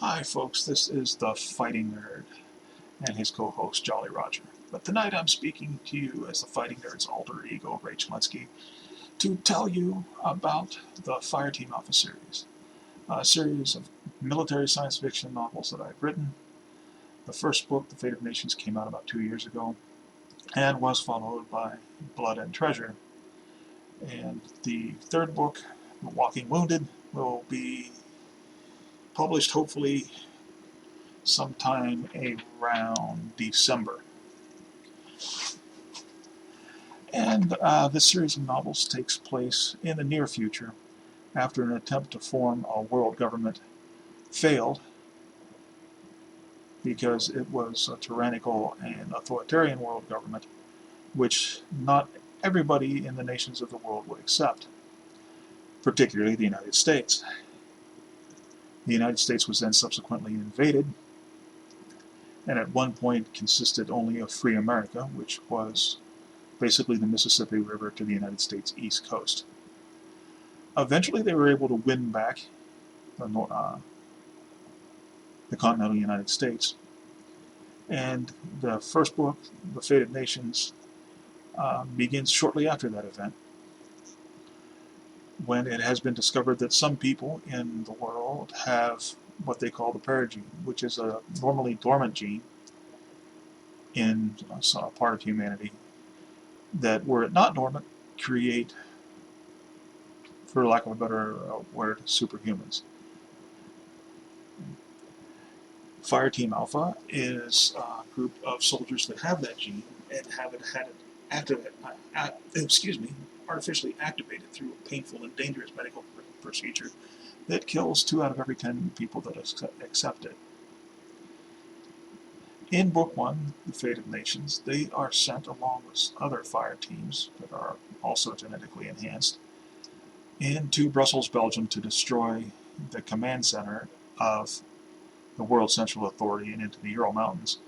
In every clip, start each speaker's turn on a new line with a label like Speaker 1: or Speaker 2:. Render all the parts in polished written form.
Speaker 1: Hi folks, this is the Fighting Nerd and his co-host Jolly Roger. But tonight I'm speaking to you as the Fighting Nerd's alter ego, Ray Chmelsky, to tell you about the Fire Team Alpha series, a series of military science fiction novels that I've written. The first book, The Fate of Nations, came out about 2 years ago and was followed by Blood and Treasure. And the third book, Walking Wounded, will be published hopefully sometime around December. And this series of novels takes place in the near future after an attempt to form a world government failed because it was a tyrannical and authoritarian world government which not everybody in the nations of the world would accept, particularly the United States. The United States was then subsequently invaded and at one point consisted only of free America, which was basically the Mississippi River to the United States East Coast. Eventually they were able to win back the continental United States. And the first book, The Fate of Nations, begins shortly after that event, when it has been discovered that some people in the world have what they call the F.I.R.E gene, which is a normally dormant gene in a part of humanity that, were it not dormant, create, for lack of a better word, superhumans. Fire Team Alpha is a group of soldiers that have that gene and have it had it artificially activated through a painful and dangerous medical procedure that kills 2 out of every 10 people that accept it. In Book 1, The Fate of Nations, they are sent along with other fire teams that are also genetically enhanced into Brussels, Belgium to destroy the command center of the World Central Authority and into the Ural Mountains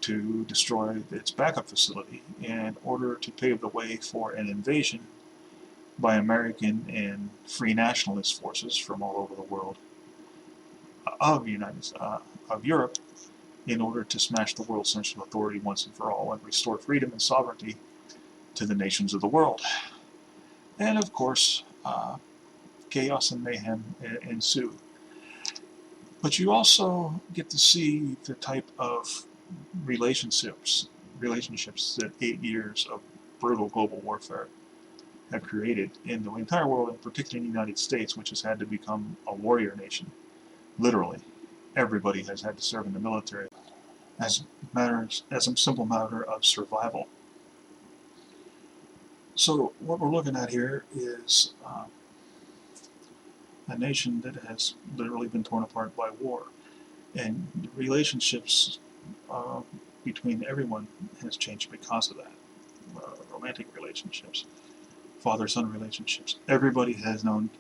Speaker 1: to destroy its backup facility in order to pave the way for an invasion by American and free nationalist forces from all over the world of Europe in order to smash the World Central Authority once and for all and restore freedom and sovereignty to the nations of the world. And of course, chaos and mayhem ensue. But you also get to see the type of relationships that 8 years of brutal global warfare have created in the entire world, and particularly in the United States, which has had to become a warrior nation. Literally, everybody has had to serve in the military as a simple matter of survival. So what we're looking at here is a nation that has literally been torn apart by war, and the relationships between everyone has changed because of that. Romantic relationships, father-son relationships. Everybody knows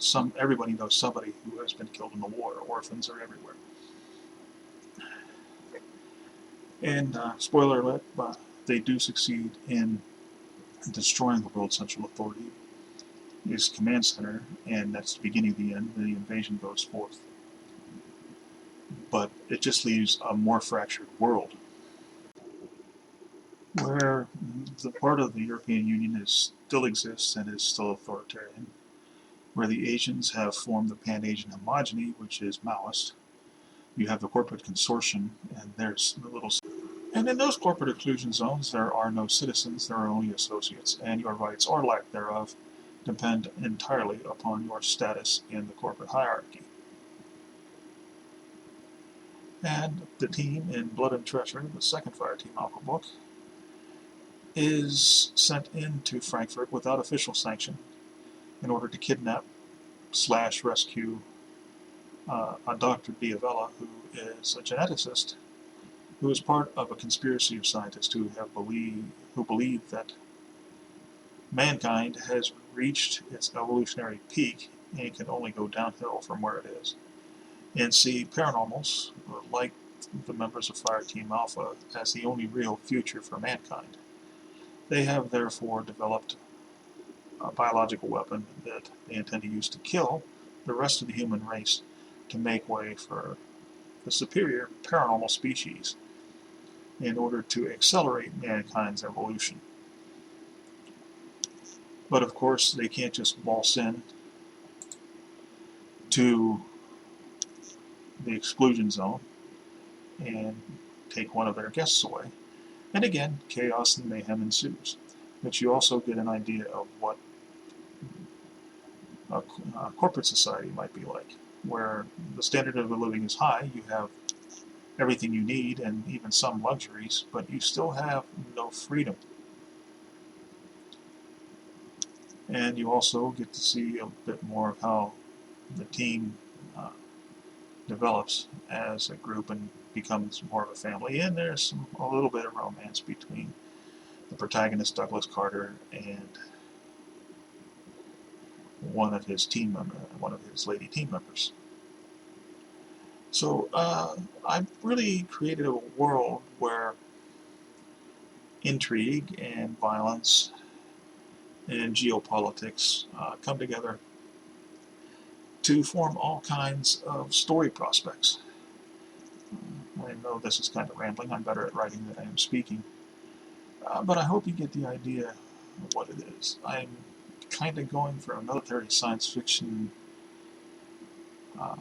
Speaker 1: somebody who has been killed in the war. Orphans are everywhere. And spoiler alert, they do succeed in destroying the World Central Authority, its command center, and that's the beginning of the end. The invasion goes forth. But it just leaves a more fractured world, where the part of the European Union still exists and is still authoritarian, where the Asians have formed the Pan-Asian homogeny, which is Maoist. You have the corporate consortium, and there's the little... And in those corporate exclusion zones, there are no citizens, there are only associates, and your rights, or lack thereof, depend entirely upon your status in the corporate hierarchy. And the team in Blood and Treasure, the second Fire Team Alpha book, is sent into Frankfurt without official sanction in order to kidnap / rescue a Dr. Diavella, who is a geneticist who is part of a conspiracy of scientists who believe that mankind has reached its evolutionary peak and can only go downhill from where it is, and see paranormals, like the members of Fire Team Alpha, as the only real future for mankind. They have therefore developed a biological weapon that they intend to use to kill the rest of the human race to make way for the superior paranormal species in order to accelerate mankind's evolution. But of course, they can't just waltz in to the exclusion zone and take one of their guests away. And again, chaos and mayhem ensues. But you also get an idea of what a corporate society might be like, where the standard of living is high, you have everything you need and even some luxuries, but you still have no freedom. And you also get to see a bit more of how the team develops as a group and becomes more of a family. And there's a little bit of romance between the protagonist Douglas Carter and one of his lady team members. So I've really created a world where intrigue and violence and geopolitics come together to form all kinds of story prospects. I know this is kind of rambling. I'm better at writing than I am speaking. But I hope you get the idea of what it is. I'm kind of going for a military science fiction uh,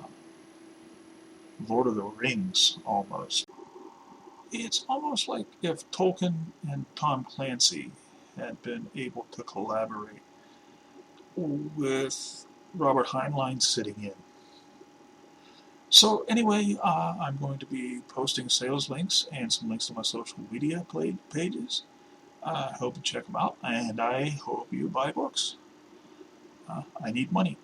Speaker 1: Lord of the Rings almost. It's almost like if Tolkien and Tom Clancy had been able to collaborate with Robert Heinlein sitting in. So anyway, I'm going to be posting sales links and some links to my social media pages. I hope you check them out, and I hope you buy books. I need money.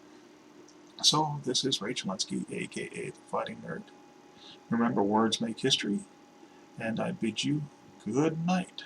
Speaker 1: So this is Ray Chalinsky, aka The Fighting Nerd. Remember, words make history, and I bid you good night.